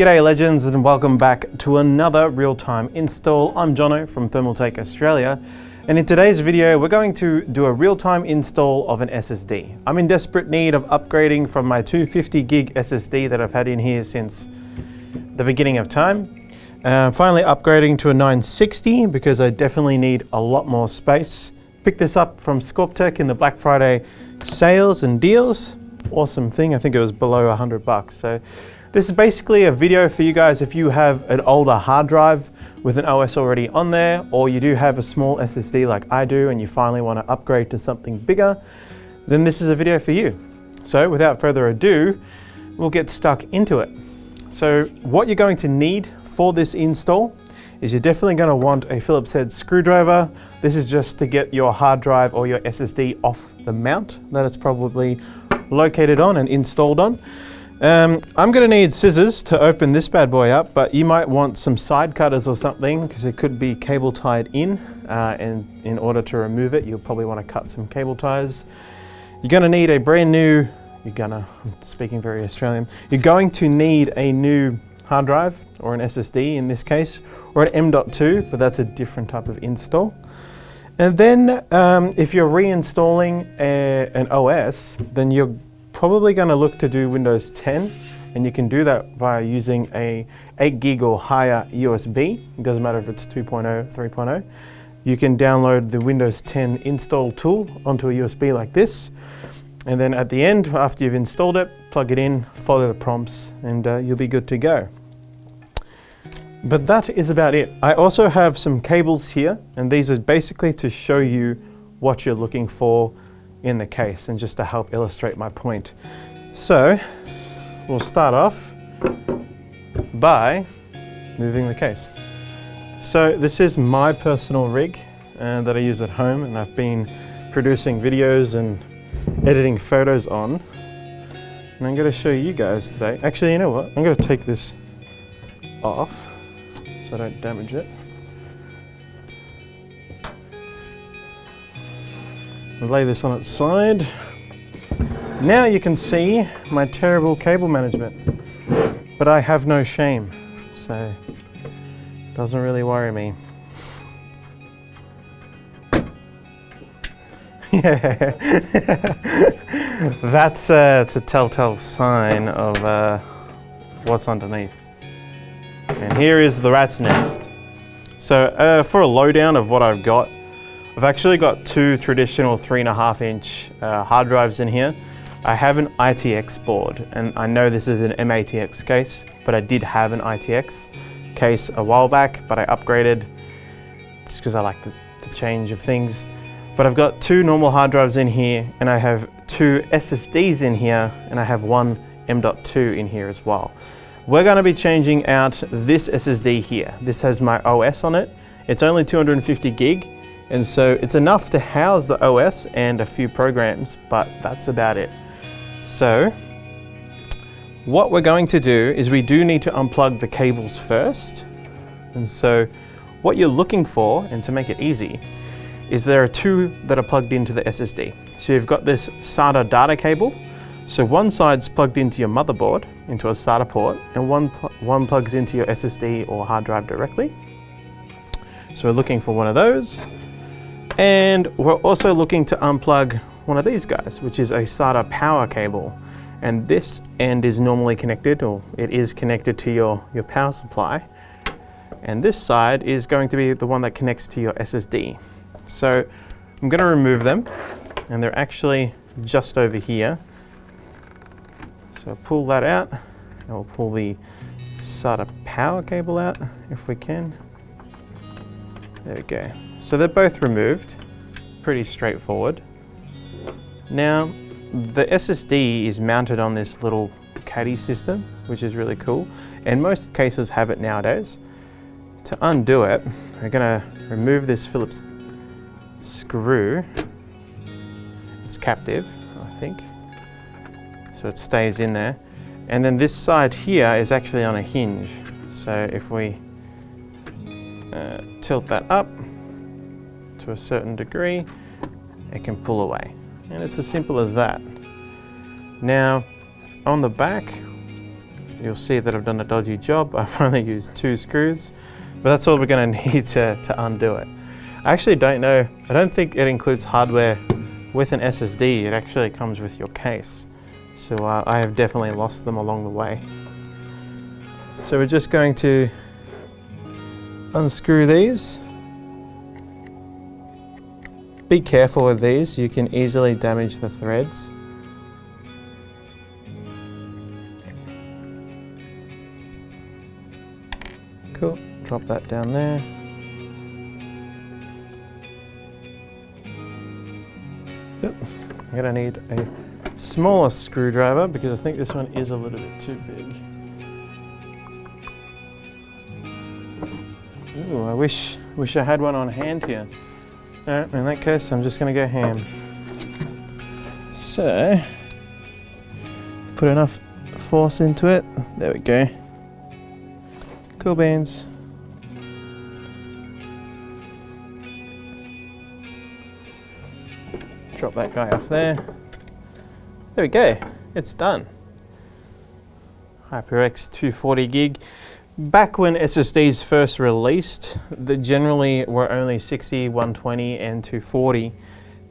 G'day legends and welcome back to another real-time install. I'm Jono from Thermaltake Australia, and in today's video we're going to do a real-time install of an SSD. I'm in desperate need of upgrading from my 250 gig SSD that I've had in here since the beginning of time. Finally upgrading to a 960 because I definitely need a lot more space. Picked this up from Tech in the Black Friday sales and deals. Awesome thing, I think it was below $100. So this is basically a video for you guys if you have an older hard drive with an OS already on there, or you do have a small SSD like I do and you finally want to upgrade to something bigger, then this is a video for you. So without further ado, we'll get stuck into it. So what you're going to need for this install is you're definitely going to want a Phillips head screwdriver. This is just to get your hard drive or your SSD off the mount that it's probably located on and installed on. I'm going to need scissors to open this bad boy up, but you might want some side cutters or something because it could be cable tied in, and in order to remove it you'll probably want to cut some cable ties. You're going to need a brand new, I'm speaking very Australian, you're going to need a new hard drive or an SSD in this case, or an M.2, but that's a different type of install. And then if you're reinstalling an OS, then you're probably going to look to do Windows 10, and you can do that via using a 8 gig or higher USB. It doesn't matter if it's 2.0, 3.0. You can download the Windows 10 install tool onto a USB like this, and then at the end, after you've installed it, plug it in, follow the prompts, and you'll be good to go. But that is about it. I also have some cables here, and these are basically to show you what you're looking for in the case and just to help illustrate my point. So we'll start off by moving the case. So this is my personal rig that I use at home, and I've been producing videos and editing photos on, and I'm going to show you guys today. Actually, you know what? I'm going to take this off so I don't damage it. Lay this on its side. Now you can see my terrible cable management, but I have no shame, so it doesn't really worry me. Yeah, that's a telltale sign of what's underneath. And here is the rat's nest. So for a lowdown of what I've got, I've actually got two traditional 3.5-inch hard drives in here. I have an ITX board, and I know this is an MATX case, but I did have an ITX case a while back, but I upgraded just because I like the change of things. But I've got two normal hard drives in here, and I have two SSDs in here, and I have one M.2 in here as well. We're going to be changing out this SSD here. This has my OS on it. It's only 250 gig. And so it's enough to house the OS and a few programs, but that's about it. So what we're going to do is we do need to unplug the cables first. And so what you're looking for, and to make it easy, is there are two that are plugged into the SSD. So you've got this SATA data cable. So one side's plugged into your motherboard, into a SATA port, and one plugs into your SSD or hard drive directly. So we're looking for one of those. And we're also looking to unplug one of these guys, which is a SATA power cable. And this end is normally connected, or it is connected to your power supply. And this side is going to be the one that connects to your SSD. So I'm going to remove them, and they're actually just over here. So pull that out, and we'll pull the SATA power cable out if we can. There we go. So they're both removed, pretty straightforward. Now, the SSD is mounted on this little caddy system, which is really cool, and most cases have it nowadays. To undo it, we're going to remove this Phillips screw. It's captive, I think, so it stays in there. And then this side here is actually on a hinge. So if we tilt that up to a certain degree, it can pull away. And it's as simple as that. Now, on the back, you'll see that I've done a dodgy job. I've only used 2 screws, but that's all we're going to need to undo it. I actually don't know, I don't think it includes hardware with an SSD. It actually comes with your case. So I have definitely lost them along the way. So we're just going to unscrew these. Be careful with these, you can easily damage the threads. Cool, drop that down there. Yep. I'm gonna need a smaller screwdriver because I think this one is a little bit too big. Ooh, I wish I had one on hand here. Alright, in that case, I'm just going to go ham. So, put enough force into it. There we go. Cool beans. Drop that guy off there. There we go. It's done. HyperX 240 gig. Back when SSDs first released, they generally were only 60, 120 and 240.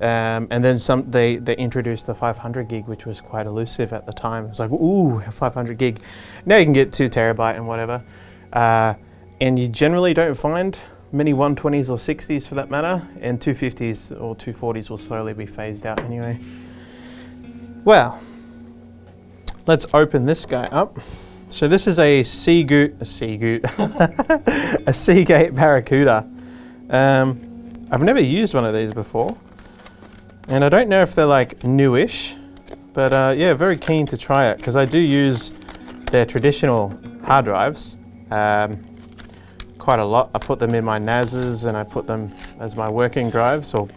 And then they introduced the 500 gig, which was quite elusive at the time. It was like, ooh, 500 gig. Now you can get 2 terabyte and whatever. And you generally don't find many 120s or 60s for that matter, and 250s or 240s will slowly be phased out anyway. Well, let's open this guy up. So this is a Seagate Barracuda. I've never used one of these before, and I don't know if they're like newish, but yeah, very keen to try it because I do use their traditional hard drives quite a lot. I put them in my NASs and I put them as my working drives, or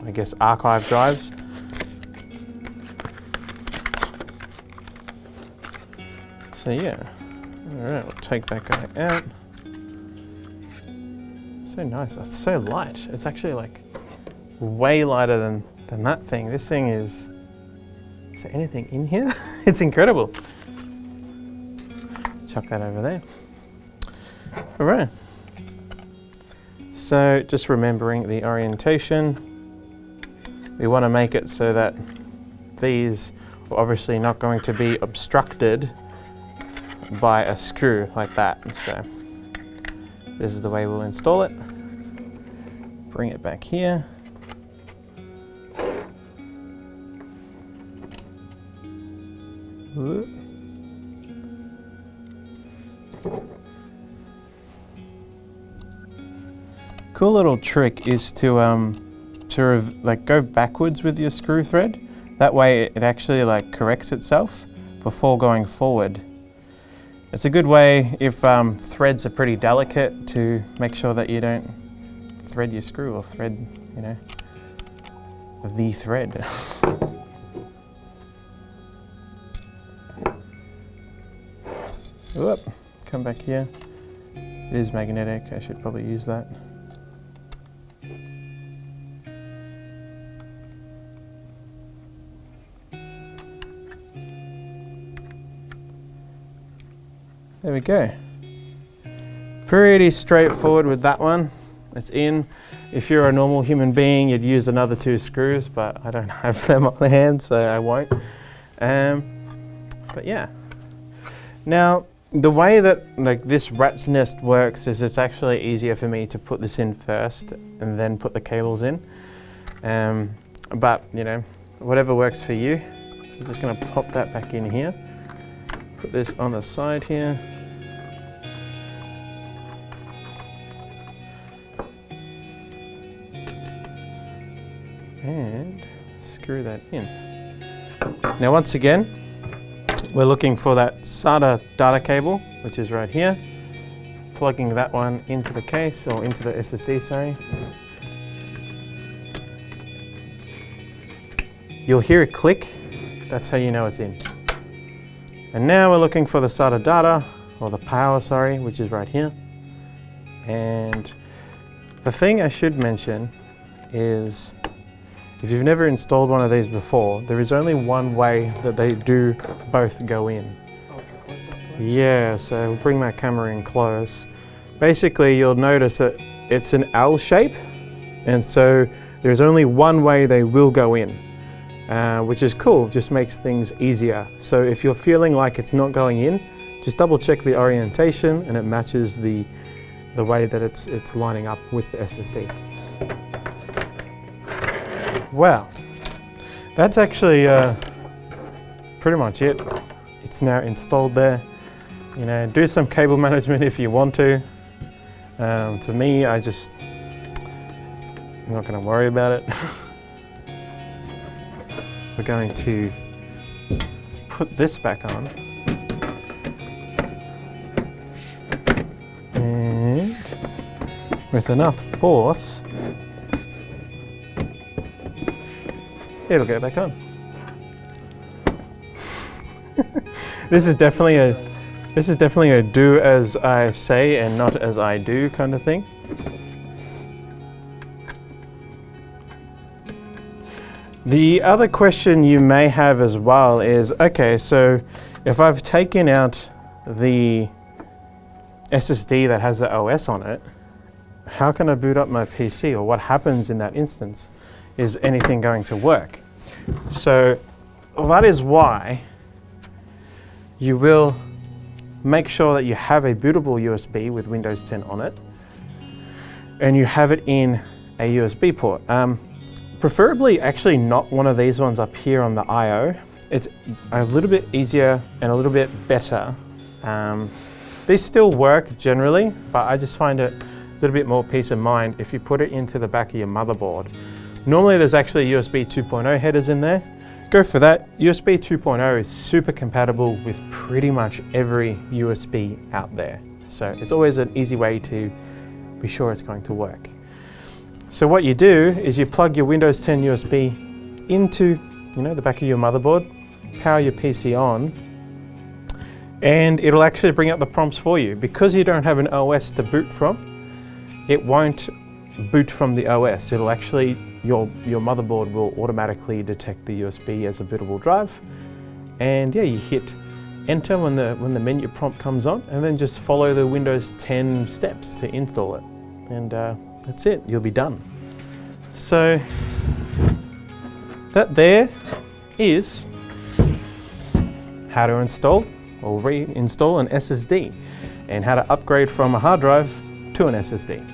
I guess archive drives. So yeah, all right, we'll take that guy out. So nice, it's so light. It's actually like way lighter than that thing. This thing is there anything in here? It's incredible. Chuck that over there. All right. So just remembering the orientation, we want to make it so that these are obviously not going to be obstructed by a screw like that. So this is the way we'll install it. Bring it back here. Whoop. Cool little trick is to like go backwards with your screw thread. That way it actually like corrects itself before going forward. It's a good way if threads are pretty delicate to make sure that you don't thread your screw or thread, you know, the thread. Whoop, come back here. It is magnetic, I should probably use that. There we go. Pretty straightforward with that one. It's in. If you're a normal human being, you'd use another 2 screws, but I don't have them on hand, so I won't. But yeah. Now, the way that like this rat's nest works is it's actually easier for me to put this in first and then put the cables in. But you know, whatever works for you. So I'm just going to pop that back in here. Put this on the side here. And screw that in. Now once again, we're looking for that SATA data cable, which is right here. Plugging that one into the case, or into the SSD, sorry. You'll hear it click, that's how you know it's in. And now we're looking for the SATA data, or the power, sorry, which is right here. And the thing I should mention is, if you've never installed one of these before, there is only one way that they do both go in. Yeah, so we'll bring my camera in close. Basically, you'll notice that it's an L shape, and so there's only one way they will go in, which is cool, just makes things easier. So if you're feeling like it's not going in, just double check the orientation and it matches the way that it's lining up with the SSD. Well, that's actually pretty much it. It's now installed there. You know, do some cable management if you want to. For me, I'm not going to worry about it. We're going to put this back on. And with enough force, it'll go back on. This is definitely a do as I say and not as I do kind of thing. The other question you may have as well is, okay, so if I've taken out the SSD that has the OS on it, how can I boot up my PC, or what happens in that instance? Is anything going to work? So that is why you will make sure that you have a bootable USB with Windows 10 on it, and you have it in a USB port. Preferably actually not one of these ones up here on the I/O. It's a little bit easier and a little bit better. These still work generally, but I just find it a little bit more peace of mind if you put it into the back of your motherboard. Normally there's actually USB 2.0 headers in there. Go for that. USB 2.0 is super compatible with pretty much every USB out there. So it's always an easy way to be sure it's going to work. So what you do is you plug your Windows 10 USB into, the back of your motherboard, power your PC on, and it'll actually bring up the prompts for you. Because you don't have an OS to boot from, it won't boot from the OS. It'll actually, your motherboard will automatically detect the USB as a bootable drive. And yeah, you hit enter when the menu prompt comes on, and then just follow the Windows 10 steps to install it. And that's it, you'll be done. So that there is how to install or reinstall an SSD and how to upgrade from a hard drive to an SSD.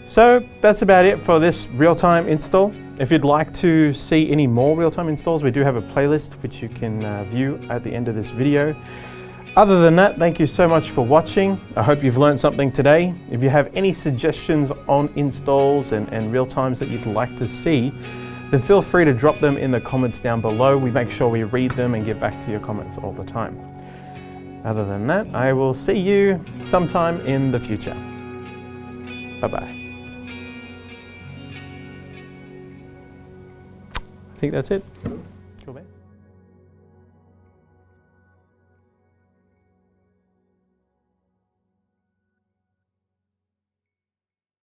So that's about it for this real-time install. If you'd like to see any more real-time installs, we do have a playlist which you can view at the end of this video. Other than that, thank you so much for watching. I hope you've learned something today. If you have any suggestions on installs and real times that you'd like to see, then feel free to drop them in the comments down below. We make sure we read them and get back to your comments all the time. Other than that, I will see you sometime in the future. Bye-bye. I think that's it. Cool, man.